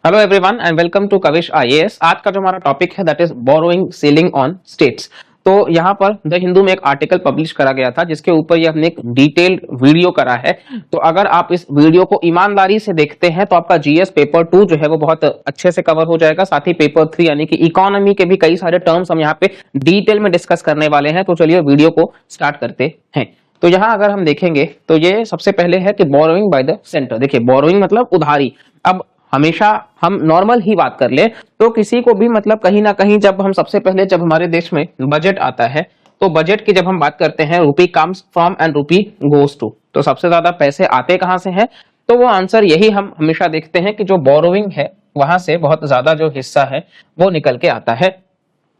Hello everyone and welcome to Kavish IAS. आज का जो हमारा टॉपिक है that is borrowing ceiling on states. तो यहाँ पर द हिंदू में एक आर्टिकल पब्लिश करा गया था जिसके ऊपर ये हमने एक डिटेल्ड वीडियो करा है। तो अगर आप इस वीडियो को ईमानदारी से देखते हैं तो आपका जीएस पेपर 2 जो है वो बहुत अच्छे से कवर हो जाएगा। साथ ही पेपर 3 यानी कि इकोनॉमी के भी कई सारे टर्म्स हम यहाँ पे डिटेल में डिस्कस करने वाले हैं। तो चलिए वीडियो को स्टार्ट करते हैं। तो यहाँ अगर हम देखेंगे तो ये सबसे पहले है कि बोरोइंग बाय द सेंटर। देखिए बोरोइंग मतलब उधारी। अब हमेशा हम नॉर्मल ही बात कर ले तो किसी को भी मतलब कहीं ना कहीं जब हम सबसे पहले जब हमारे देश में बजट आता है तो बजट की जब हम बात करते हैं रूपी कम्स फ्रॉम एंड रूपी गोस टू, तो सबसे ज्यादा पैसे आते कहां से हैं? तो वो आंसर यही हम हमेशा देखते हैं कि जो बोरोइंग है वहां से बहुत ज्यादा जो हिस्सा है वो निकल के आता है,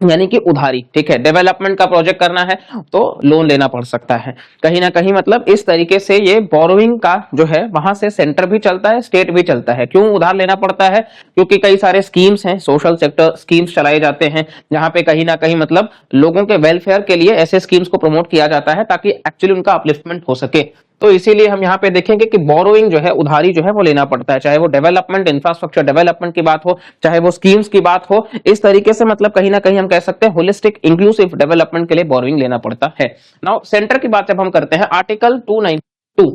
यानी कि उधारी। ठीक है, डेवलपमेंट का प्रोजेक्ट करना है तो लोन लेना पड़ सकता है कहीं ना कहीं। मतलब इस तरीके से ये बोरोइंग का जो है वहां से सेंटर भी चलता है, स्टेट भी चलता है। क्यों उधार लेना पड़ता है? क्योंकि कई सारे स्कीम्स हैं, सोशल सेक्टर स्कीम्स चलाए जाते हैं जहां पे कहीं ना कहीं मतलब लोगों के वेलफेयर के लिए ऐसे स्कीम्स को प्रमोट किया जाता है ताकि एक्चुअली उनका अपलिफ्टमेंट हो सके। तो इसीलिए हम यहाँ पे देखेंगे कि बोरोइंग जो है उधारी जो है वो लेना पड़ता है, चाहे वो डेवलपमेंट इंफ्रास्ट्रक्चर डेवलपमेंट की बात हो, चाहे वो स्कीम्स की बात हो। इस तरीके से मतलब कहीं ना कहीं हम कह सकते हैं होलिस्टिक इंक्लूसिव डेवलपमेंट के लिए बोरोइंग लेना पड़ता है। नाउ सेंटर की बात जब हम करते हैं, आर्टिकल 292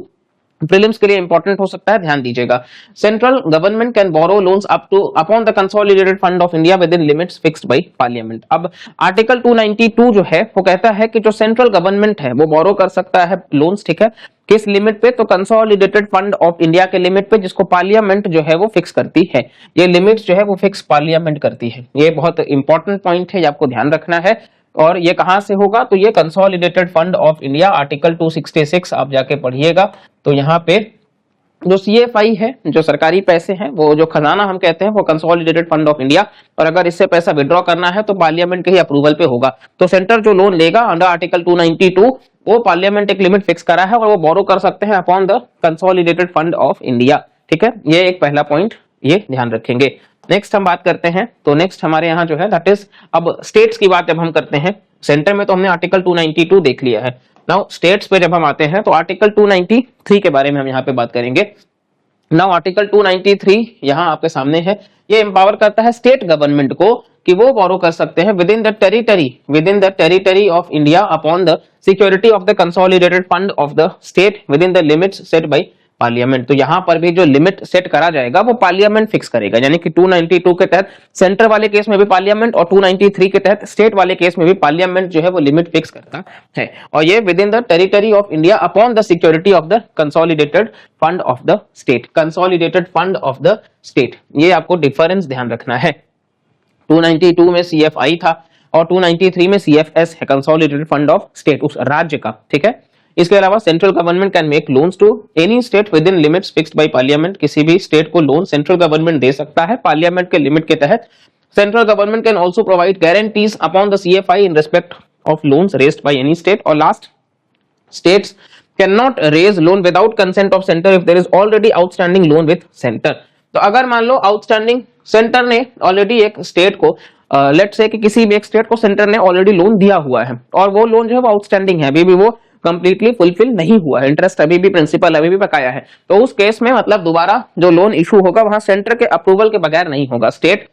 प्रीलिम्स के लिए इंपॉर्टेंट हो सकता है, ध्यान दीजिएगा। Central government can borrow loans up to upon the consolidated fund of India within limits fixed by parliament. अब आर्टिकल 292 जो है वो कहता है कि जो सेंट्रल गवर्नमेंट है वो बोरो कर सकता है लोन्स। ठीक है, किस लिमिट पे? तो कंसोलिडेटेड फंड ऑफ इंडिया के लिमिट पे, जिसको पार्लियामेंट जो है वो फिक्स करती है। ये लिमिट्स जो है वो फिक्स पार्लियामेंट करती है। ये बहुत इंपॉर्टेंट पॉइंट है, ये आपको ध्यान रखना है। और ये कहां से होगा? तो ये consolidated fund of India article 266 आप जाके पढ़िएगा। तो यहाँ पे जो सीएफआई है, जो सरकारी पैसे हैं, वो जो खजाना हम कहते हैं वो कंसोलिडेटेड फंड ऑफ इंडिया, और अगर इससे पैसा विड्रॉ करना है तो पार्लियामेंट के ही अप्रूवल पे होगा। तो सेंटर जो लोन लेगा अंडर आर्टिकल 292 वो पार्लियामेंट एक लिमिट फिक्स करा है और वो बोरो कर सकते हैं upon the consolidated fund of India. ठीक है, ये एक पहला पॉइंट, ये ध्यान रखेंगे। नेक्स्ट हम बात करते हैं, तो नेक्स्ट हमारे यहाँ जो है दैट इज अब स्टेट्स की बात जब हम करते हैं। सेंटर में तो हमने आर्टिकल 292 देख लिया है। नाउ स्टेट्स पे जब हम आते हैं तो आर्टिकल 293 के बारे में हम यहाँ पे बात करेंगे। नाउ आर्टिकल 293 यहाँ आपके सामने है। ये एम्पावर करता है स्टेट गवर्नमेंट को कि वो बोरो कर सकते हैं with in the territory of India upon the security of the consolidated fund of the state with in the limits set by parliament. तो यहां पर भी जो लिमिट सेट करा जाएगा वो पार्लियामेंट फिक्स करेगा, यानी कि 292 के तहत सेंटर वाले केस में भी पार्लियामेंट और 293 के तहत स्टेट वाले केस में भी पार्लियामेंट जो है वो लिमिट फिक्स करता है। और ये with in the territory of India upon the security of the consolidated fund of the state, consolidated fund of the state. ये आपको डिफरेंस ध्यान रखना है। 292 में सीएफआई था और 293 में सीएफएस है, कंसोलिडेटेड फंड ऑफ स्टेट, उस राज्य का। ठीक है, इसके अलावा central government can make loans to any state within limits fixed by parliament. किसी भी स्टेट को लोन सेंट्रल गवर्नमेंट दे सकता है पार्लियामेंट के लिमिट के तहत। Central government can also provide guarantees upon the CFI in respect of loans raised by any state. और last, states cannot raise loan without consent of center if there is already outstanding loan with center। तो अगर मान लो outstanding centre ने already एक state को let's say कि किसी भी एक स्टेट को सेंटर ने ऑलरेडी लोन दिया हुआ है और वो लोन जो है वो आउटस्टैंडिंग है, अभी भी वो कंप्लीटली फुलफिल नहीं हुआ है, इंटरेस्ट अभी भी, प्रिंसिपल अभी भी बकाया है, तो उस केस में मतलब दोबारा जो लोन इशू होगा वहां सेंटर के अप्रूवल के बगैर नहीं होगा। स्टेट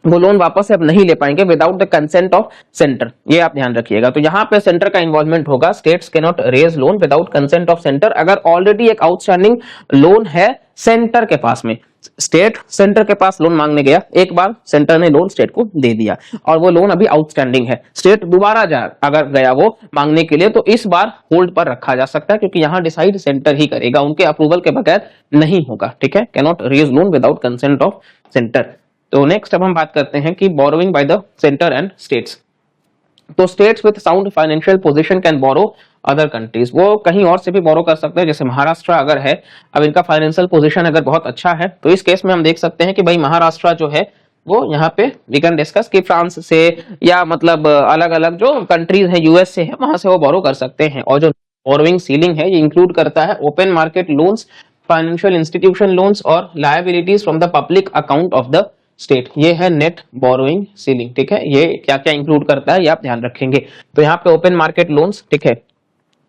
वो लोन वापस से अब नहीं ले पाएंगे without the consent of centre, ये आप ध्यान रखिएगा। तो यहाँ पे सेंटर का इन्वॉल्वमेंट होगा। States can not raise loan without consent of centre अगर ऑलरेडी एक आउटस्टैंडिंग लोन है सेंटर के पास में। स्टेट सेंटर के पास लोन मांगने गया, एक बार सेंटर ने लोन स्टेट को दे दिया और वो लोन अभी आउटस्टैंडिंग है, स्टेट दोबारा अगर गया वो मांगने के लिए तो इस बार होल्ड पर रखा जा सकता है क्योंकि यहाँ डिसाइड सेंटर ही करेगा, उनके अप्रूवल के बगैर नहीं होगा। ठीक है, can not raise loan without consent of centre. तो नेक्स्ट अब हम बात करते हैं कि borrowing by the centre and states. तो states with sound financial position can borrow other countries, वो कहीं और से भी बोरो कर सकते हैं। जैसे महाराष्ट्र अगर है, अब इनका फाइनेंशियल पोजीशन अगर बहुत अच्छा है तो इस केस में हम देख सकते हैं कि भाई महाराष्ट्र जो है वो यहाँ पे वी कैन डिस्कस कि फ्रांस से या मतलब अलग अलग जो कंट्रीज है, यूएस से है, वहां से वो बोरो कर सकते हैं। और जो बोरोइंग सीलिंग है ये इंक्लूड करता है open market loans, financial institution loans और liabilities from the public account of the state. ये है नेट बोरोइंग सीलिंग। ठीक है, ये क्या क्या इंक्लूड करता है ये आप ध्यान रखेंगे। तो यहाँ पे ओपन मार्केट लोन्स, ठीक है,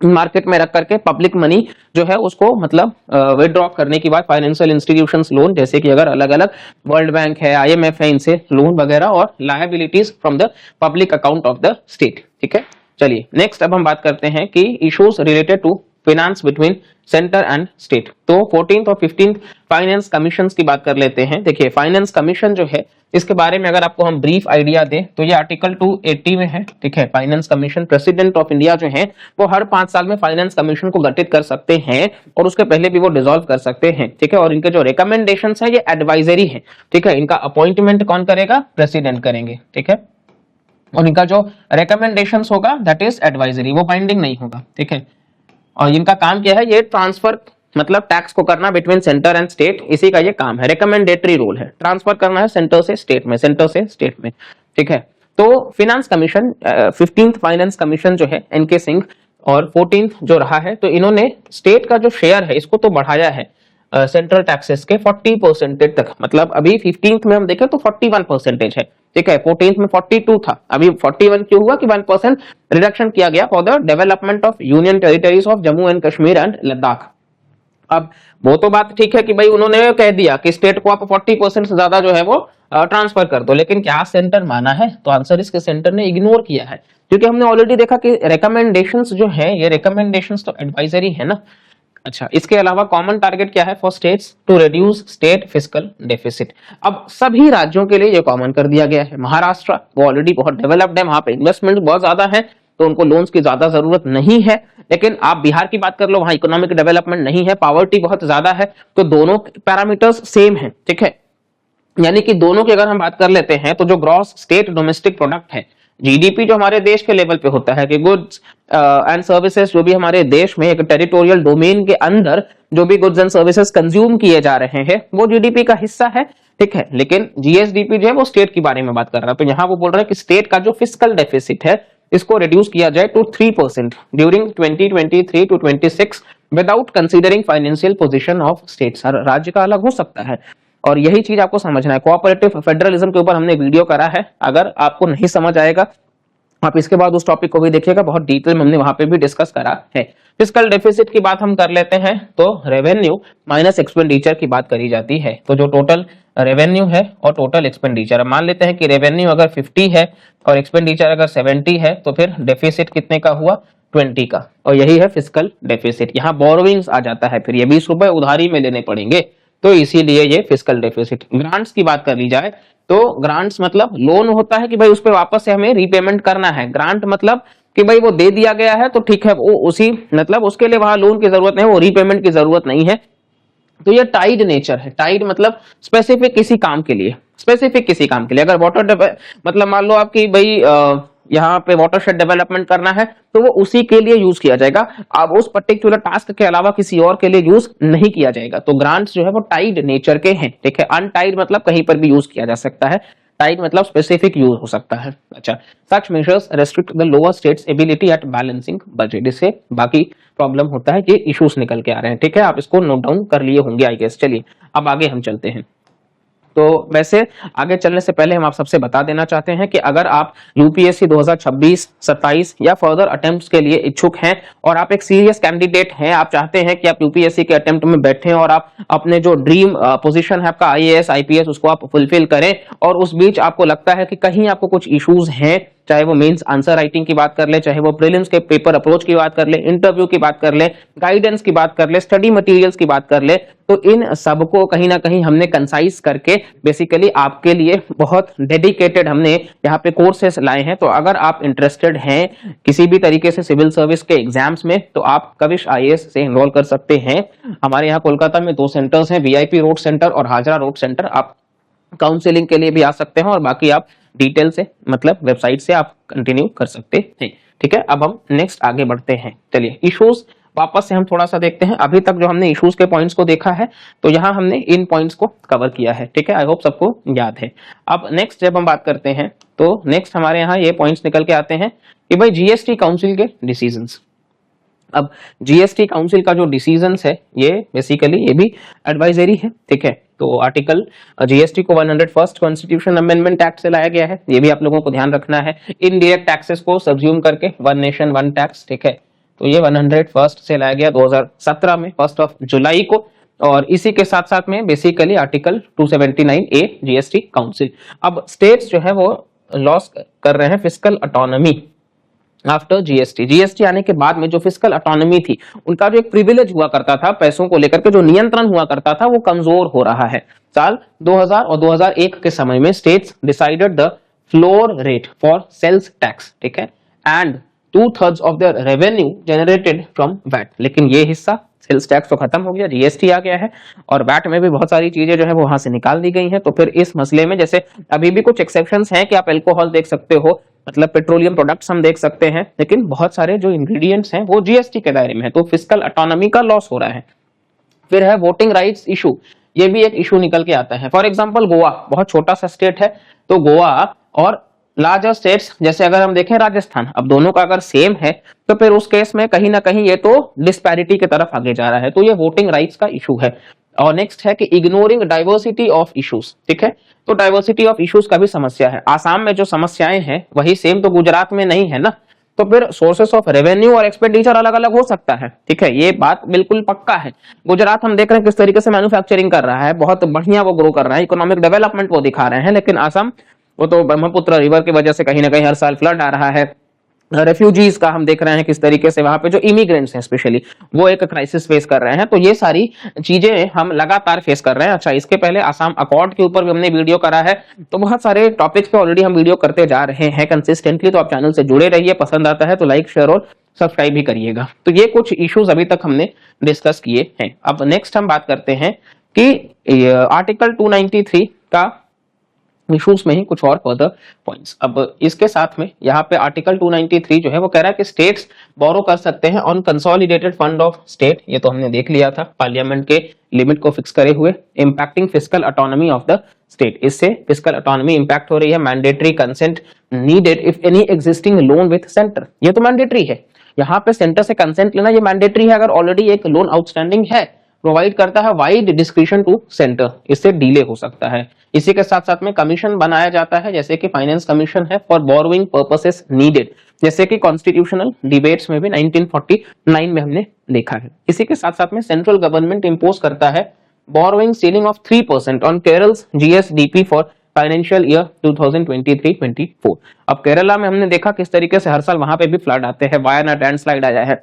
मार्केट में रख करके पब्लिक मनी जो है उसको मतलब विड्रॉ करने के बाद फाइनेंशियल इंस्टीट्यूशंस लोन, जैसे कि अगर अलग अलग वर्ल्ड बैंक है, IMF है, इनसे लोन वगैरह, और liabilities from the public account of the state. ठीक है, चलिए नेक्स्ट अब हम बात करते हैं कि issues related to finance between centre and state. तो 14th और 15th फाइनेंस कमीशन की बात कर लेते हैं। देखिए फाइनेंस कमीशन जो है इसके बारे में अगर आपको हम ब्रीफ आइडिया दें तो ये आर्टिकल 280 में है। ठीक है, finance commission president of India जो है वो हर 5 साल में फाइनेंस कमीशन को गठित कर सकते हैं और उसके पहले भी वो डिसॉल्व कर सकते हैं। ठीक है, और इनके जो रिकमेंडेशंस है ये एडवाइजरी है। ठीक है, इनका अपॉइंटमेंट कौन करेगा? प्रेसिडेंट करेंगे। ठीक है, और इनका जो रिकमेंडेशंस होगा दैट इज एडवाइजरी, वो बाइंडिंग नहीं होगा। ठीक है, और इनका काम क्या है? ये ट्रांसफर मतलब टैक्स को करना बिटवीन सेंटर एंड स्टेट, इसी का ये काम है। रिकमेंडेटरी रोल है, ट्रांसफर करना है सेंटर से स्टेट में, सेंटर से स्टेट में। ठीक है, तो finance commission 15th finance commission जो है एनके सिंह और 14th जो रहा है, तो इन्होंने स्टेट का जो शेयर है इसको तो बढ़ाया है सेंट्रल टैक्सेस के 40% तक। मतलब अभी 15th में हम देखें तो 41% है। ठीक है, 14th में 42 था, अभी 41 क्यों हुआ कि 1% रिडक्शन किया गया for the development of union territories of Jammu and Kashmir and Ladakh. अब वो तो बात ठीक है कि भाई उन्होंने कह दिया कि स्टेट को आप 40% से ज्यादा जो है वो ट्रांसफर कर दो, लेकिन क्या सेंटर माना है? तो आंसर इसके सेंटर ने इग्नोर किया है, क्योंकि हमने ऑलरेडी देखा कि रिकमेंडेशंस जो है ये रिकमेंडेशंस तो एडवाइजरी है ना। अच्छा, इसके अलावा कॉमन टारगेट क्या है for states? To reduce state fiscal deficit. अब सभी राज्यों के लिए ये कॉमन कर दिया गया है। महाराष्ट्र वो ऑलरेडी बहुत डेवलप्ड है, वहां पे इन्वेस्टमेंट बहुत ज्यादा है तो उनको लोन्स की ज्यादा जरूरत नहीं है। लेकिन आप बिहार की बात कर लो, वहां इकोनॉमिक डेवलपमेंट नहीं है, पॉवर्टी बहुत ज्यादा है, तो दोनों पैरामीटर्स सेम है। ठीक है, यानी कि दोनों की अगर हम बात कर लेते हैं तो जो ग्रॉस स्टेट डोमेस्टिक प्रोडक्ट है, जीडीपी जो हमारे देश के लेवल पे होता है कि गुड्स एंड सर्विसेज जो भी हमारे देश में एक टेरिटोरियल डोमेन के अंदर जो भी गुड्स एंड सर्विसेज कंज्यूम किए जा रहे हैं वो जीडीपी का हिस्सा है। ठीक है, लेकिन जीएसडीपी जो है वो स्टेट के बारे में बात कर रहा है, तो यहाँ वो बोल रहा है कि स्टेट का जो फिस्कल डेफिसिट है इसको रिड्यूस किया जाए to 3% during 2023 to 26 without considering financial position of states. हर राज्य का अलग हो सकता है और यही चीज आपको समझना है। कोऑपरेटिव फेडरलिज्म के ऊपर हमने एक वीडियो करा है, अगर आपको नहीं समझ आएगा आप इसके बाद उस टॉपिक को भी देखिएगा, बहुत डिटेल में हमने वहां पे भी डिस्कस करा है। फिस्कल डेफिसिट की बात हम कर लेते हैं तो रेवेन्यू माइनस एक्सपेंडिचर की बात करी जाती है। तो जो टोटल रेवेन्यू है और टोटल एक्सपेंडिचर, मान लेते हैं कि रेवेन्यू अगर 50 है और एक्सपेंडिचर अगर 70 है तो फिर डेफिसिट कितने का हुआ? 20 का, और यही है फिस्कल डेफिसिट। यहाँ बोरोविंग्स आ जाता है, फिर ये 20 रुपए उधारी में लेने पड़ेंगे, तो इसीलिए ये फिस्कल डेफिसिट। ग्रांट्स की बात कर ली जाए तो ग्रांट्स मतलब लोन होता है कि भाई उस पे वापस से हमें रीपेमेंट करना है। ग्रांट मतलब कि भाई वो दे दिया गया है तो ठीक है, वो उसी मतलब उसके लिए वहां लोन की जरूरत नहीं, वो रीपेमेंट की जरूरत नहीं है। तो ये टाइड नेचर है। टाइड मतलब स्पेसिफिक किसी काम के लिए, स्पेसिफिक किसी काम के लिए। अगर वाटर मतलब मान लो आपकी भाई यहाँ पे वाटरशेड डेवलपमेंट करना है तो वो उसी के लिए यूज किया जाएगा, अब उस पर्टिकुलर टास्क के अलावा किसी और के लिए यूज नहीं किया जाएगा। तो ग्रांट्स जो है वो टाइड नेचर के हैं। ठीक है, अनटाइड मतलब कहीं पर भी यूज किया जा सकता है, टाइड मतलब स्पेसिफिक यूज हो सकता है। अच्छा, such measures restrict the lower states ability at balancing budget. इससे बाकी प्रॉब्लम होता है, ये इश्यूज निकल के आ रहे हैं। ठीक है, आप इसको नोट डाउन कर लिए होंगे आई गेस। चलिए अब आगे हम चलते हैं। तो वैसे आगे चलने से पहले हम आप सबसे बता देना चाहते हैं कि अगर आप यूपीएससी 2026, 27 या फर्दर अटेम्प्ट्स के लिए इच्छुक हैं और आप एक सीरियस कैंडिडेट हैं, आप चाहते हैं कि आप यूपीएससी के अटेम्प्ट में बैठें और आप अपने जो ड्रीम पोजीशन है आपका आईएएस आईपीएस उसको आप फुलफिल करें, और उस बीच आपको लगता है कि कहीं आपको कुछ इश्यूज हैं, चाहे वो मेंस आंसर राइटिंग की बात कर ले, चाहे वो प्रीलिम्स के पेपर अप्रोच की बात कर ले, इंटरव्यू की बात कर ले, गाइडेंस की बात कर ले, स्टडी मटेरियल्स की बात कर ले, तो इन सबको कहीं ना कहीं हमने कंसाइज करके बेसिकली आपके लिए बहुत डेडिकेटेड हमने यहाँ पे कोर्सेस लाए हैं। तो अगर आप इंटरेस्टेड हैं किसी भी तरीके से सिविल सर्विस के एग्जाम्स में तो आप कविश आईएएस से एनरोल कर सकते हैं। हमारे यहाँ कोलकाता में 2 सेंटर्स हैं, वीआईपी रोड सेंटर और हाजरा रोड सेंटर। आप काउंसलिंग के लिए भी आ सकते हैं और बाकी आप डिटेल से मतलब वेबसाइट से आप कंटिन्यू कर सकते हैं। ठीक है, अब हम नेक्स्ट आगे बढ़ते हैं। चलिए इश्यूज वापस से हम थोड़ा सा देखते हैं। अभी तक जो हमने इश्यूज के पॉइंट्स को देखा है तो यहाँ हमने इन पॉइंट्स को कवर किया है। ठीक है, आई होप सबको याद है। अब नेक्स्ट जब हम बात करते हैं तो नेक्स्ट हमारे यहाँ ये पॉइंट्स निकल के आते हैं कि भाई जीएसटी काउंसिल के डिसीजंस। अब जीएसटी काउंसिल का जो डिसीजंस है ये बेसिकली ये भी एडवाइजरी है। ठीक है, तो आर्टिकल जीएसटी को 101st कॉन्स्टिट्यूशन अमेंडमेंट एक्ट से लाया गया है, ये भी आप लोगों को ध्यान रखना है। इनडायरेक्ट टैक्सेस को सब्ज्यूम करके वन नेशन वन टैक्स। ठीक है, तो ये 101st से लाया गया 2017 में 1 जुलाई को, और इसी के साथ साथ में basically article 279A GST council. अब स्टेट्स जो है वो लॉस कर रहे हैं fiscal autonomy after GST. GST आने के बाद में जो फिस्कल ऑटोनॉमी थी, उनका जो एक प्रिविलेज हुआ करता था पैसों को लेकर के, जो नियंत्रण हुआ करता था, वो कमजोर हो रहा है। साल 2000 और 2001 के समय में states decided the floor rate for sales tax, ठीक है, and 2/3 of the revenue generated from VAT. लेकिन ये हिस्सा सेल्स टैक्स तो खत्म हो गया, जीएसटी आ गया है, और वैट में भी बहुत सारी चीजें जो है वो वहां से निकाल दी गई हैं। तो फिर इस मसले में जैसे अभी भी कुछ एक्सेप्शंस हैं कि आप अल्कोहल देख सकते हो, मतलब पेट्रोलियम प्रोडक्ट्स हम देख सकते हैं, लेकिन बहुत सारे जो इंग्रेडिएंट्स हैं वो जीएसटी के दायरे में है, तो फिस्कल ऑटोनॉमी का लॉस हो रहा है। फिर है वोटिंग राइट्स इशू, ये भी एक इशू निकल के आता है। फॉर एग्जांपल गोवा बहुत छोटा सा स्टेट है, तो गोवा और लार्जर स्टेट्स जैसे अगर हम देखें राजस्थान, अब दोनों का अगर सेम है तो फिर उस केस में कहीं ना कहीं ये तो डिस्पैरिटी की तरफ आगे जा रहा है, तो ये वोटिंग राइट्स का इशू है। और नेक्स्ट है कि इग्नोरिंग डाइवर्सिटी ऑफ इश्यूज, ठीक है, तो डाइवर्सिटी ऑफ इश्यूज का भी समस्या है। आसाम में जो समस्याएं हैं वही सेम तो गुजरात में नहीं है ना, तो फिर सोर्सेस ऑफ रेवेन्यू और एक्सपेंडिचर अलग अलग हो सकता है, ठीक है, ये बात बिल्कुल पक्का है। गुजरात हम देख रहे हैं किस तरीके से मैन्युफैक्चरिंग कर रहा है, बहुत बढ़िया वो ग्रो कर रहा है, इकोनॉमिक डेवलपमेंट वो दिखा रहे हैं, लेकिन असम वो तो ब्रह्मपुत्र रिवर की वजह से कहीं ना कहीं हर साल फ्लड आ रहा है। रेफ्यूजीज का हम देख रहे हैं किस तरीके से वहां पे जो इमिग्रेंट्स हैं स्पेशली वो एक क्राइसिस फेस कर रहे हैं, तो ये सारी चीजें हम लगातार फेस कर रहे हैं। अच्छा, इसके पहले आसाम अकॉर्ड के ऊपर भी हमने वीडियो करा है, तो बहुत सारे टॉपिक्स पे ऑलरेडी हम वीडियो करते जा रहे हैं कंसिस्टेंटली, तो आप चैनल से जुड़े रहिए, पसंद आता है तो लाइक शेयर और सब्सक्राइब भी करिएगा। तो ये कुछ इश्यूज अभी तक हमने डिस्कस किए हैं। अब नेक्स्ट हम बात करते हैं कि आर्टिकल 293 का इश्यूज में ही कुछ और फर्दर पॉइंट्स। अब इसके साथ में यहाँ पे आर्टिकल 293 जो है वो कह रहा है कि स्टेट्स बोरो कर सकते हैं on consolidated fund of state, ये तो हमने देख लिया था पार्लियामेंट के लिमिट को फिक्स करे हुए, impacting fiscal autonomy of the state, इससे फिस्कल ऑटोनॉमी इंपैक्ट हो रही है। Mandatory consent needed if any existing loan with centre, ये तो मैंडेटरी है, यहाँ पे सेंटर से कंसेंट लेना ये मैंडेटरी है अगर ऑलरेडी एक लोन आउटस्टैंडिंग है। प्रोवाइड करता है वाइड डिस्क्रिशन टू सेंटर, इससे डिले हो सकता है। इसी के साथ साथ में कमीशन बनाया जाता है, जैसे कि फाइनेंस कमीशन है फॉर बोरोइंग पर्पसेस नीडेड, जैसे कि कॉन्स्टिट्यूशनल डिबेट्स में भी 1949 में हमने देखा है। इसी के साथ साथ में सेंट्रल गवर्नमेंट इंपोज करता है borrowing ceiling of 3% on Kerala's GSDP for financial year 2023-24। अब केरला में हमने देखा किस तरीके से हर साल वहां पे भी फ्लड आते हैं, वायनाड लैंडस्लाइड आया है।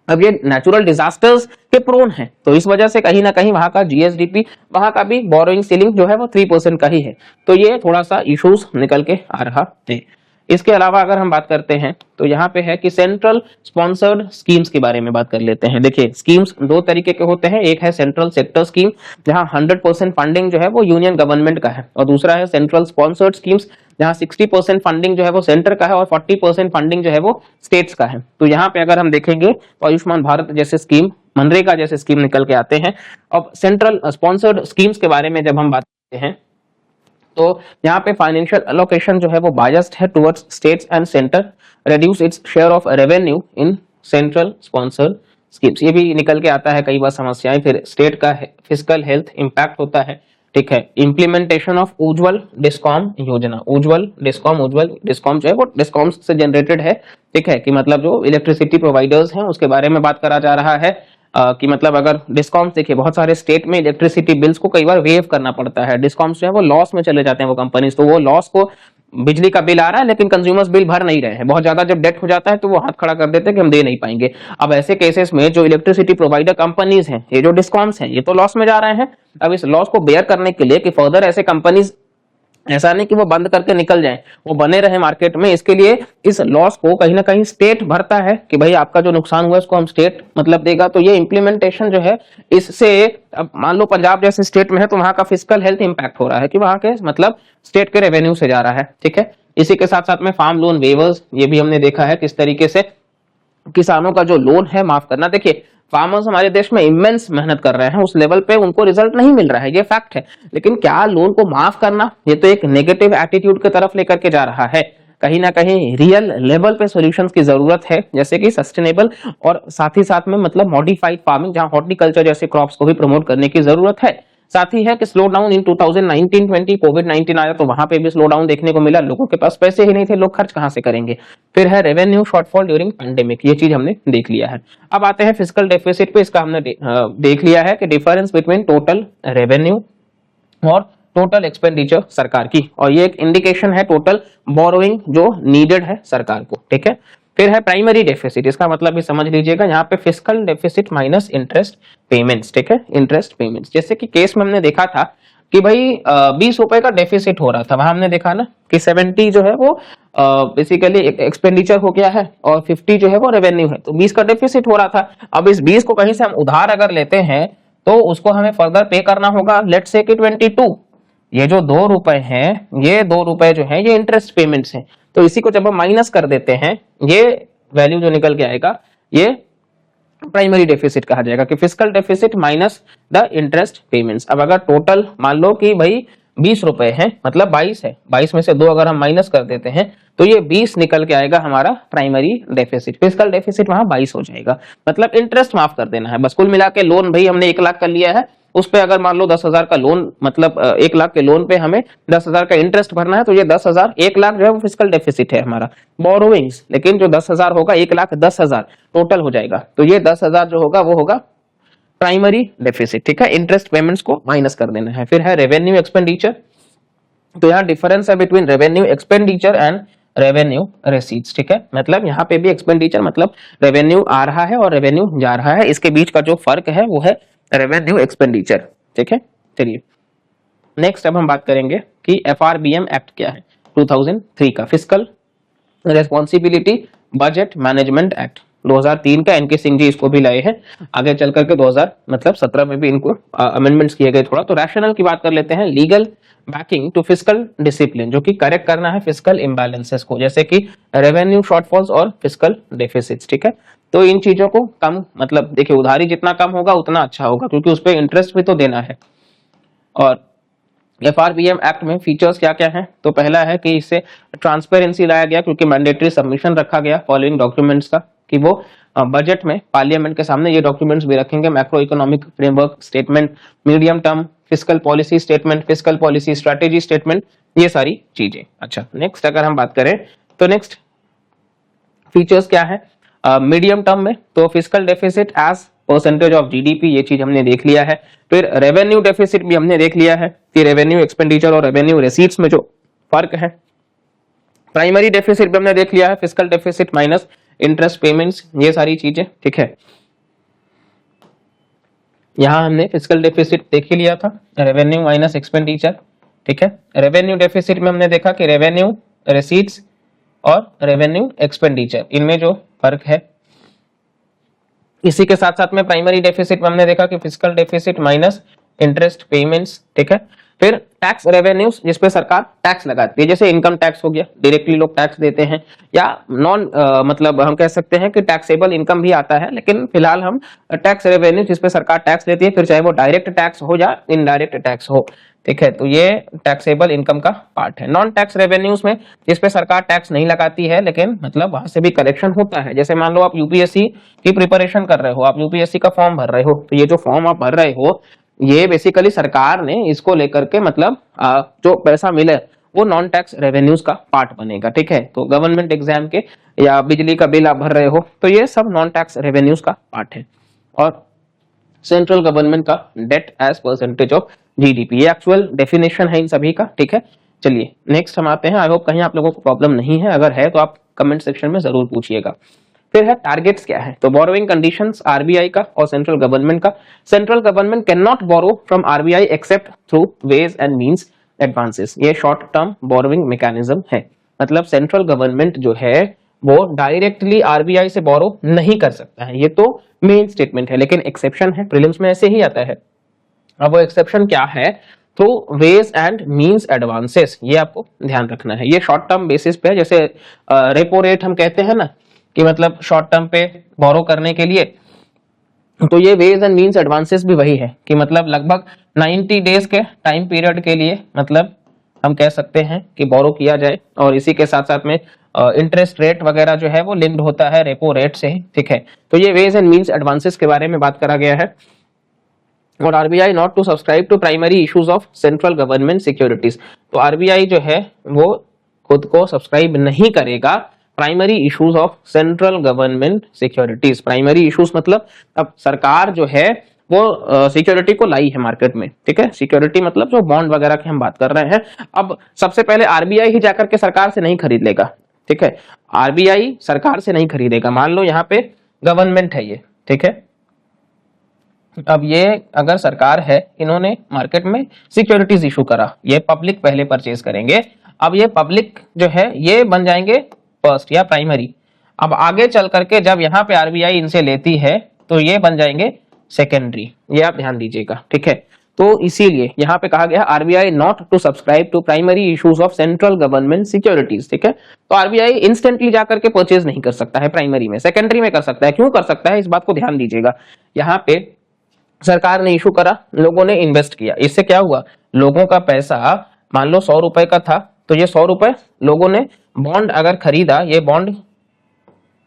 अब ये नेचुरल डिजास्टर्स के प्रोन है, तो इस वजह से कहीं ना कहीं वहां का जीएसडीपी, वहां का भी बोरोइंग सीलिंग जो है वो 3% का ही है, तो ये थोड़ा सा इश्यूज निकल के आ रहा है। इसके अलावा अगर हम बात करते हैं तो यहाँ पे है कि सेंट्रल स्पॉन्सर्ड स्कीम्स के बारे में बात कर लेते हैं। देखिए स्कीम्स दो तरीके के होते हैं, एक है सेंट्रल सेक्टर स्कीम जहाँ 100% फंडिंग जो है वो यूनियन गवर्नमेंट का है, और दूसरा है सेंट्रल स्पॉन्सर्ड स्कीम्स जहाँ 60% फंडिंग जो है वो सेंटर का है और 40% फंडिंग जो है वो स्टेट्स का है। तो यहाँ पे अगर हम देखेंगे तो आयुष्मान भारत जैसे स्कीम, मनरेगा जैसे स्कीम निकल के आते हैं। अब सेंट्रल स्पॉन्सर्ड स्कीम्स के बारे में जब हम बात करते हैं तो यहाँ पे फाइनेंशियल एलोकेशन जो है वो बायस्ड है towards states and centre, reduce its share of revenue in central sponsored schemes, ये भी निकल के आता है कई बार समस्याएं। फिर स्टेट का फिस्कल हेल्थ इंपैक्ट होता है, ठीक है। इम्प्लीमेंटेशन ऑफ उज्ज्वल डिस्कॉम योजना, उज्ज्वल डिस्कॉम जो है वो डिस्कॉम से जनरेटेड है, ठीक है, कि मतलब जो इलेक्ट्रिसिटी प्रोवाइडर्स हैं उसके बारे में बात करा जा रहा है कि मतलब अगर डिस्कॉम्स, देखिए बहुत सारे स्टेट में इलेक्ट्रिसिटी बिल्स को कई बार वेव करना पड़ता है, डिस्कॉम्स जो है वो लॉस में चले जाते हैं वो कंपनीज, तो वो लॉस को, बिजली का बिल आ रहा है लेकिन कंज्यूमर्स बिल भर नहीं रहे हैं, बहुत ज्यादा जब डेट हो जाता है तो वो हाथ खड़ा कर देते हैं कि हम दे नहीं पाएंगे। अब ऐसे केसेस में जो इलेक्ट्रिसिटी प्रोवाइडर कंपनीज हैं, ये जो डिस्कॉम्स हैं, ये तो लॉस में जा रहे हैं। अब इस लॉस को बेयर करने के लिए कि फर्दर ऐसे कंपनीज, ऐसा नहीं कि वो बंद करके निकल जाएं, वो बने रहे मार्केट में, इसके लिए इस लॉस को कहीं ना कहीं स्टेट भरता है कि भाई आपका जो नुकसान हुआ इसको हम स्टेट मतलब देगा। तो ये इंप्लीमेंटेशन जो है इससे, अब मान लो पंजाब जैसे स्टेट में है तो वहां का फिस्कल हेल्थ इंपैक्ट हो रहा है कि वहां के मतलब स्टेट के रेवेन्यू से जा रहा है, ठीक है। इसी के साथ साथ में फार्म लोन वेवर्स, ये भी हमने देखा है किस तरीके से किसानों का जो लोन है माफ करना। देखिए फार्मर्स हमारे देश में इमेंस मेहनत कर रहे हैं, उस लेवल पे उनको रिजल्ट नहीं मिल रहा है, ये फैक्ट है, लेकिन क्या लोन को माफ करना ये तो एक नेगेटिव एटीट्यूड की तरफ लेकर के जा रहा है। कहीं ना कहीं रियल लेवल पे सॉल्यूशंस की जरूरत है, जैसे कि सस्टेनेबल और साथ ही साथ में मतलब मॉडिफाइड फार्मिंग, जहां हॉर्टिकल्चर जैसे क्रॉप्स को भी प्रमोट करने की जरूरत है। साथ ही है कि स्लो डाउन इन 2019-20 कोविड-19 आया तो वहां पे भी स्लो डाउन देखने को मिला, लोगों के पास पैसे ही नहीं थे, लोग खर्च कहां से करेंगे। फिर है रेवेन्यू शॉर्टफॉल ड्यूरिंग पैंडेमिक, ये चीज हमने देख लिया है। अब आते हैं फिस्कल डेफिसिट पे, इसका हमने देख लिया है कि डिफरेंस बिटवीन टोटल रेवेन्यू और टोटल एक्सपेंडिचर सरकार की, और ये एक इंडिकेशन है टोटल बोरोइंग जो नीडेड है सरकार को, ठीक है। फिर है प्राइमरी डेफिसिट, इसका मतलब भी समझ लीजिएगा, यहाँ पे fiscal deficit minus interest payments, ठीक है, इंटरेस्ट पेमेंट्स। जैसे कि केस में हमने देखा था कि भाई 20 रुपए का डेफिसिट हो रहा था, वहां हमने देखा ना कि 70 जो है वो बेसिकली एक्सपेंडिचर हो गया है और 50 जो है वो रेवेन्यू है, तो 20 का डेफिसिट हो रहा था। अब इस 20 को कहीं से हम उधार अगर लेते हैं तो उसको हमें फर्दर पे करना होगा, लेट्स से कि 22, ये जो 2 रुपए हैं, ये 2 रुपए जो है ये इंटरेस्ट पेमेंट्स हैं, तो इसी को जब हम माइनस कर देते हैं, ये वैल्यू जो निकल के आएगा ये प्राइमरी डेफिसिट कहा जाएगा कि fiscal deficit minus the interest payments. अब अगर टोटल मान लो कि भाई 20 रुपए है, मतलब 22 है, 22 में से 2 अगर हम माइनस कर देते हैं तो ये 20 निकल के आएगा हमारा प्राइमरी डेफिसिट। फिस्कल डेफिसिट वहां 22 हो जाएगा, मतलब इंटरेस्ट माफ कर देना है बस। कुल मिला के लोन भाई हमने 1 लाख कर लिया है, उस पे अगर मान लो 10,000 का लोन, मतलब 1 लाख के लोन पे हमें 10,000 का इंटरेस्ट भरना है, तो ये 10,000, 1 लाख जो है वो फिस्कल डेफिसिट है हमारा बोरोइंग्स, लेकिन जो 10,000 होगा 1,10,000 टोटल हो जाएगा, तो ये 10,000 जो होगा वो होगा प्राइमरी डेफिसिट, ठीक है। इंटरेस्ट पेमेंट्स को माइनस कर देना है। फिर है रेवेन्यू एक्सपेंडिचर, तो यहाँ डिफरेंस है between revenue expenditure and revenue receipts, ठीक है। मतलब यहाँ पे भी एक्सपेंडिचर मतलब रेवेन्यू आ रहा है और रेवेन्यू जा रहा है, इसके बीच का जो फर्क है वो है रेवेन्यू एक्सपेंडिचर, ठीक है। चलिए नेक्स्ट अब हम बात करेंगे कि एफआरबीएम एक्ट क्या है, 2003 का fiscal responsibility budget management act 2003 का, एनके सिंह जी इसको भी लाए हैं, आगे चल करके 2017 में भी इनको अमेंडमेंट्स किए गए थोड़ा। तो रैशनल की बात कर लेते हैं, legal backing to fiscal discipline, जो कि करेक्ट करना है फिस्कल इम्बैलेंसेस को, जैसे कि रेवेन्यू शॉर्टफॉल्स और फिस्कल डेफिसिट्स, ठीक है। तो इन चीजों को कम, मतलब देखिए उधारी जितना कम होगा उतना अच्छा होगा, क्योंकि उस पर इंटरेस्ट भी तो देना है। और एफआरबीएम एक्ट में फीचर्स क्या क्या हैं, तो पहला है कि इससे ट्रांसपेरेंसी लाया गया, क्योंकि मैंडेटरी सबमिशन रखा गया फॉलोइंग डॉक्यूमेंट्स का, कि वो बजट में पार्लियामेंट के सामने ये डॉक्यूमेंट्स भी रखेंगे, macro economic framework statement, medium term fiscal policy statement, fiscal policy strategy statement, ये सारी चीजें। अच्छा नेक्स्ट अगर हम बात करें तो नेक्स्ट फीचर्स क्या है मीडियम टर्म में, तो fiscal deficit as percentage of GDP, ये चीज हमने देख लिया है। फिर रेवेन्यू डेफिसिट भी हमने देख लिया है कि रेवेन्यू एक्सपेंडिचर और रेवेन्यू रिसीट्स में जो फर्क है। प्राइमरी डेफिसिट भी हमने देख लिया है, fiscal deficit minus interest payments, ये सारी चीजें, ठीक है। यहां हमने फिस्कल डेफिसिट देख ही लिया था, रेवेन्यू माइनस एक्सपेंडिचर, ठीक है। रेवेन्यू डेफिसिट में हमने देखा कि रेवेन्यू रिसीट्स और रेवेन्यू एक्सपेंडिचर, इनमें जो फर्क है। इसी के साथ साथ में प्राइमरी डेफिसिट में हमने देखा कि fiscal deficit minus interest payments, ठीक है। फिर टैक्स रेवेन्यूज, जिसपे सरकार टैक्स लगाती है, जैसे इनकम टैक्स हो गया, डायरेक्टली लोग टैक्स देते हैं, या नॉन मतलब हम कह सकते हैं कि टैक्सेबल इनकम भी आता है, लेकिन फिलहाल हम टैक्स रेवेन्यू जिसपे सरकार टैक्स लेती है, फिर चाहे वो डायरेक्ट टैक्स हो या इनडायरेक्ट टैक्स हो, ठीक है। तो ये टैक्सेबल इनकम का पार्ट है। नॉन टैक्स रेवेन्यूज में जिसपे सरकार टैक्स नहीं लगाती है, लेकिन मतलब वहां से भी कलेक्शन होता है, जैसे मान लो आप यूपीएससी की प्रिपरेशन कर रहे हो, आप यूपीएससी का फॉर्म भर रहे हो, तो ये जो फॉर्म आप भर रहे हो ये बेसिकली सरकार ने इसको लेकर के मतलब जो पैसा मिले वो नॉन टैक्स रेवेन्यूज का पार्ट बनेगा, ठीक है। तो गवर्नमेंट एग्जाम के या बिजली का बिल आप भर रहे हो तो ये सब नॉन टैक्स रेवेन्यूज का पार्ट है। और सेंट्रल गवर्नमेंट का debt as percentage of GDP, ये एक्चुअल डेफिनेशन है इन सभी का, ठीक है। चलिए नेक्स्ट हम आते हैं, आई होप कहीं आप लोगों को प्रॉब्लम नहीं है, अगर है तो आप कमेंट सेक्शन में जरूर पूछिएगा। फिर है टारगेट्स क्या है, तो बोरोइंग कंडीशंस आरबीआई का और सेंट्रल गवर्नमेंट का। Central government can not borrow from RBI except through ways and means advances, ये शॉर्ट टर्म बोरोइंग मैकेनिज्म है। मतलब सेंट्रल गवर्नमेंट जो है वो डायरेक्टली आरबीआई से बोरो नहीं कर सकता है, ये तो मेन स्टेटमेंट है, लेकिन एक्सेप्शन है, प्रीलिम्स में ऐसे ही आता है। अब वो एक्सेप्शन क्या है, through ways and means advances, ये आपको ध्यान रखना है। ये शॉर्ट टर्म बेसिस पे है, जैसे रेपो रेट हम कहते हैं ना कि मतलब शॉर्ट टर्म पे बोरो करने के लिए, तो ये वेज एंड मींस एडवांसेस भी वही है कि मतलब लगभग 90 डेज के टाइम पीरियड के लिए मतलब हम कह सकते हैं कि बोरो किया जाए, और इसी के साथ साथ में इंटरेस्ट रेट वगैरह जो है वो लिंक्ड होता है रेपो रेट से, ठीक है। तो ये वेज एंड मींस एडवांसेस के बारे में बात करा गया है। और RBI not to subscribe to primary issues of central government securities. तो आरबीआई जो है वो खुद को सब्सक्राइब नहीं करेगा primary issues of central government securities. Primary issues मतलब अब सरकार जो है वो सिक्योरिटी को लाई है मार्केट में, ठीक है। सिक्योरिटी मतलब जो बॉन्ड वगैरह की हम बात कर रहे हैं। अब सबसे पहले आरबीआई ही जाकर के सरकार से नहीं खरीद लेगा, ठीक है। आरबीआई सरकार से नहीं खरीदेगा। मान लो यहाँ पे गवर्नमेंट है ये, ठीक है। अब ये अगर सरकार है, इन्होंने मार्केट में सिक्योरिटीज इशू करा, ये पब्लिक पहले परचेज करेंगे। अब ये पब्लिक जो है ये बन जाएंगे फर्स्ट या प्राइमरी। अब आगे चल करके जब यहाँ पे आरबीआई इनसे लेती है तो ये बन जाएंगे सेकेंडरी। ये आप ध्यान दीजिएगा, ठीक है। तो इसीलिए यहाँ पे कहा गया RBI not to subscribe to primary issues of central government securities, ठीक है। तो आरबीआई इंस्टेंटली जाकर के परचेज नहीं कर सकता है प्राइमरी में, सेकेंडरी में कर सकता है। क्यों कर सकता है, इस बात को ध्यान दीजिएगा। यहाँ पे सरकार ने इशू करा, लोगों ने इन्वेस्ट किया, इससे क्या हुआ, लोगों का पैसा मान लो 100 रुपए का था, तो ये 100 रुपए लोगों ने बॉन्ड अगर खरीदा, ये बॉन्ड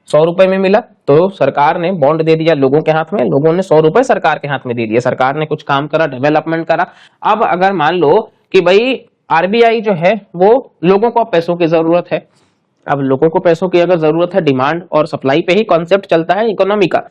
100 रुपए में मिला, तो सरकार ने बॉन्ड दे दिया लोगों के हाथ में, लोगों ने 100 रुपए सरकार के हाथ में दे दिए, सरकार ने कुछ काम करा, डेवलपमेंट करा। अब अगर मान लो कि भाई आरबीआई जो है वो लोगों को पैसों की जरूरत है, अब लोगों को पैसों की अगर जरूरत है, डिमांड और सप्लाई पे ही कॉन्सेप्ट चलता है इकोनॉमी का,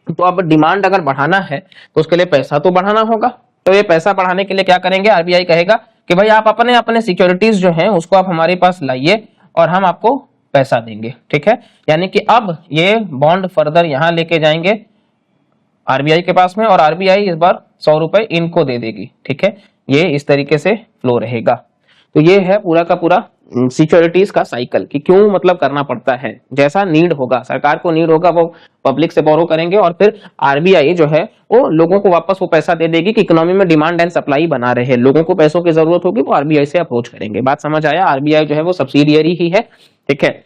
तो अब डिमांड अगर बढ़ाना है तो उसके लिए पैसा तो बढ़ाना होगा। तो ये पैसा बढ़ाने के लिए क्या करेंगे, आरबीआई कहेगा कि भाई आप अपने अपने सिक्योरिटीज जो हैं उसको आप हमारे पास लाइए और हम आपको पैसा देंगे, ठीक है। यानी कि अब ये बॉन्ड फर्दर यहां लेके जाएंगे आरबीआई के पास में, और आरबीआई इस बार 100 रुपए इनको दे देगी, ठीक है। ये इस तरीके से फ्लो रहेगा। तो ये है पूरा का पूरा सिक्योरिटीज का साइकिल कि क्यों मतलब करना पड़ता है। जैसा नीड होगा, सरकार को नीड होगा, वो पब्लिक से बोरो करेंगे और फिर आरबीआई जो है वो लोगों को वापस वो पैसा दे देगी कि इकोनॉमी में डिमांड एंड सप्लाई बना रहे। लोगों को पैसों की जरूरत होगी, वो आरबीआई से अप्रोच करेंगे। बात समझ आया, आरबीआई जो है वो सब्सिडियरी ही है, ठीक है।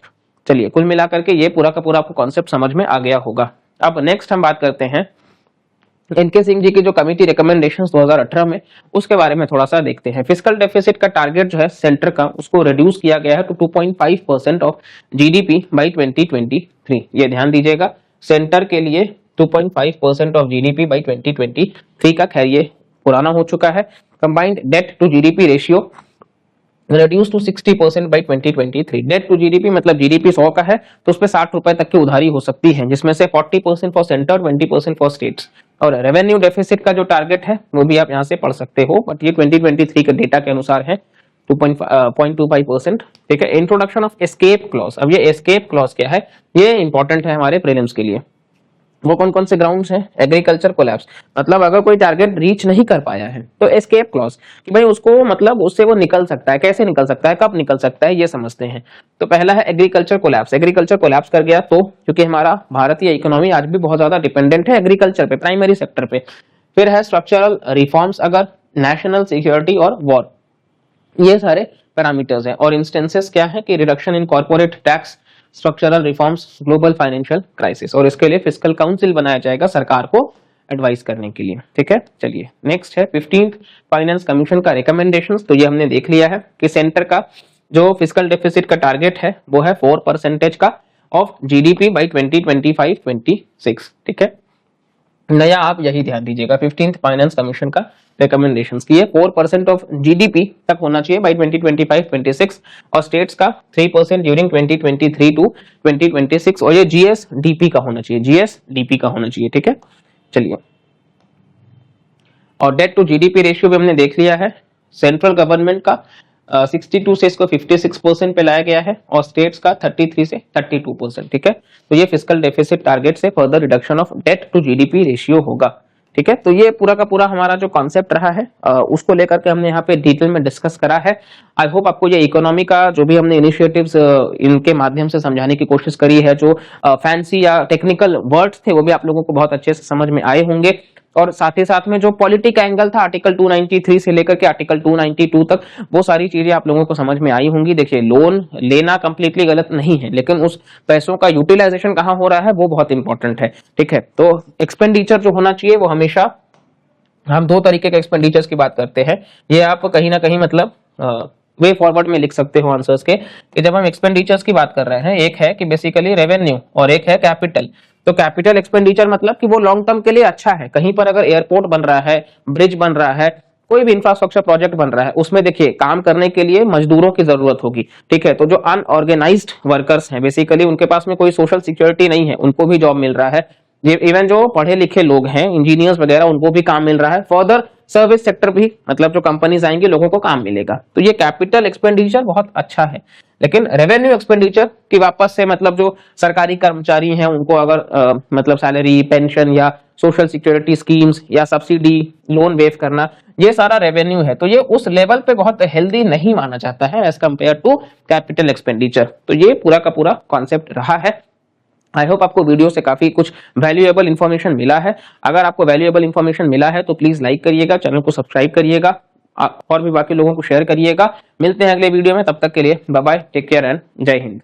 चलिए, कुल मिलाकर के ये पूरा का पूरा आपको कॉन्सेप्ट समझ में आ गया होगा। अब नेक्स्ट हम बात करते हैं एनके सिंह जी की जो कमिटी रिकमेंडेशंस 2018 में, उसके बारे में थोड़ा सा देखते हैं। फिस्कल डेफिसिट का टारगेट जो है सेंटर का, उसको रिड्यूस किया गया है टू 2.5% ऑफ जीडीपी बाय 2023। ये ध्यान दीजिएगा, सेंटर के लिए 2.5% ऑफ जीडीपी बाय 2023 का, खैर ये पुराना हो चुका है। Combined debt to GDP ratio reduce to 60% by 2023। Debt to GDP मतलब जीडीपी 100 का है तो उस पे 60 रुपए तक की उधारी हो सकती है, जिसमें से 40% फॉर सेंटर, 20% फॉर स्टेट्स। और रेवेन्यू डेफिसिट का जो टारगेट है वो भी आप यहाँ से पढ़ सकते हो, बट ये 2023 के डेटा के अनुसार है 2.25%, ठीक है। Introduction of escape clause. अब ये एस्केप क्लॉज क्या है, ये इंपॉर्टेंट है हमारे प्रीलिम्स के लिए। वो कौन कौन से ग्राउंड्स हैं, एग्रीकल्चर कोलैप्स, मतलब अगर कोई टारगेट रीच नहीं कर पाया है तो एस्केप क्लॉज कि भाई उसको मतलब उससे वो निकल सकता है, कैसे निकल सकता है, कब निकल सकता है, ये समझते हैं। तो पहला है एग्रीकल्चर कोलैप्स। एग्रीकल्चर कोलैप्स कर गया तो, क्योंकि हमारा भारतीय इकोनॉमी आज भी बहुत ज्यादा डिपेंडेंट है एग्रीकल्चर पे, प्राइमरी सेक्टर पे। फिर है स्ट्रक्चरल रिफॉर्म्स, अगर नेशनल सिक्योरिटी और वॉर, ये सारे पैरामीटर्स हैं। और इंस्टेंसेस क्या है कि reduction in corporate tax, structural reforms, global financial crisis. और इसके लिए फिस्कल काउंसिल बनाया जाएगा सरकार को एडवाइस करने के लिए, ठीक है। चलिए, नेक्स्ट है 15th फाइनेंस कमीशन का रिकमेंडेशंस। तो ये हमने देख लिया है कि सेंटर का जो फिस्कल डेफिसिट का टारगेट है वो है 4% का ऑफ जीडीपी बाय 2025-26, ठीक है। नया आप यही ध्यान दीजिएगा 15th फाइनेंस कमीशन का रिकमेंडेशंस की, 4% ऑफ जीडीपी तक होना चाहिए बाय 2025-26, और स्टेट्स का 3% ड्यूरिंग 2023 टू 2026, और ये जीएसडीपी का होना चाहिए, जीएसडीपी का होना चाहिए, ठीक है। चलिए, और डेट टू जीडीपी रेशियो भी हमने देख लिया है। सेंट्रल गवर्नमेंट का 62 से इसको 56% पे लाया गया है, और स्टेट्स का 33 से 32%, ठीक है। तो ये फिस्कल डेफिसिट टारगेट से further reduction of debt to GDP ratio होगा, ठीक है। तो ये पूरा का पूरा हमारा जो कॉन्सेप्ट रहा है उसको लेकर के हमने यहाँ पे डिटेल में डिस्कस करा है। आई होप आपको ये इकोनॉमी का जो भी हमने इनिशिएटिव्स इनके माध्यम से समझाने की कोशिश करी है, जो फैंसी या टेक्निकल वर्ड्स थे वो भी आप लोगों को बहुत अच्छे से समझ में आए होंगे। और साथ ही साथ में जो पॉलिटिक एंगल था आर्टिकल 293 से लेकर के आर्टिकल 292 तक, वो सारी चीजें आप लोगों को समझ में आई होंगी। देखिए, लोन लेना कंप्लीटली गलत नहीं है, लेकिन उस पैसों का यूटिलाइजेशन कहाँ हो रहा है वो बहुत इंपॉर्टेंट है, ठीक है। तो एक्सपेंडिचर जो होना चाहिए वो हमेशा, हम दो तरीके के एक्सपेंडिचर्स की बात करते हैं, ये आप कहीं ना कहीं मतलब वे फॉरवर्ड में लिख सकते हो आंसर्स के, कि जब हम एक्सपेंडिचर्स की बात कर रहे हैं, एक है कि बेसिकली रेवेन्यू और एक है कैपिटल। तो कैपिटल एक्सपेंडिचर मतलब कि वो लॉन्ग टर्म के लिए अच्छा है। कहीं पर अगर एयरपोर्ट बन रहा है, ब्रिज बन रहा है, कोई भी इंफ्रास्ट्रक्चर प्रोजेक्ट बन रहा है, उसमें देखिए काम करने के लिए मजदूरों की जरूरत होगी, ठीक है। तो जो अनऑर्गेनाइज्ड वर्कर्स हैं, बेसिकली उनके पास में कोई सोशल सिक्योरिटी नहीं है, उनको भी जॉब मिल रहा है। इवन जो पढ़े लिखे लोग हैं, इंजीनियर्स वगैरह, उनको भी काम मिल रहा है। फर्दर सर्विस सेक्टर भी, मतलब जो कंपनीज आएंगी, लोगों को काम मिलेगा। तो ये कैपिटल एक्सपेंडिचर बहुत अच्छा है। लेकिन रेवेन्यू एक्सपेंडिचर की वापस से, मतलब जो सरकारी कर्मचारी हैं उनको अगर मतलब सैलरी, पेंशन या सोशल सिक्योरिटी स्कीम्स या सब्सिडी, लोन वेव करना, ये सारा रेवेन्यू है। तो ये उस लेवल पे बहुत हेल्दी नहीं माना जाता है as compared to capital expenditure. तो ये पूरा का पूरा कॉन्सेप्ट रहा है। आई होप आपको वीडियो से काफी कुछ वैल्यूएबल इंफॉर्मेशन मिला है। अगर आपको वैल्यूएबल इंफॉर्मेशन मिला है तो प्लीज लाइक करिएगा, चैनल को सब्सक्राइब करिएगा और भी बाकी लोगों को शेयर करिएगा। मिलते हैं अगले वीडियो में, तब तक के लिए bye bye, take care and जय हिंद।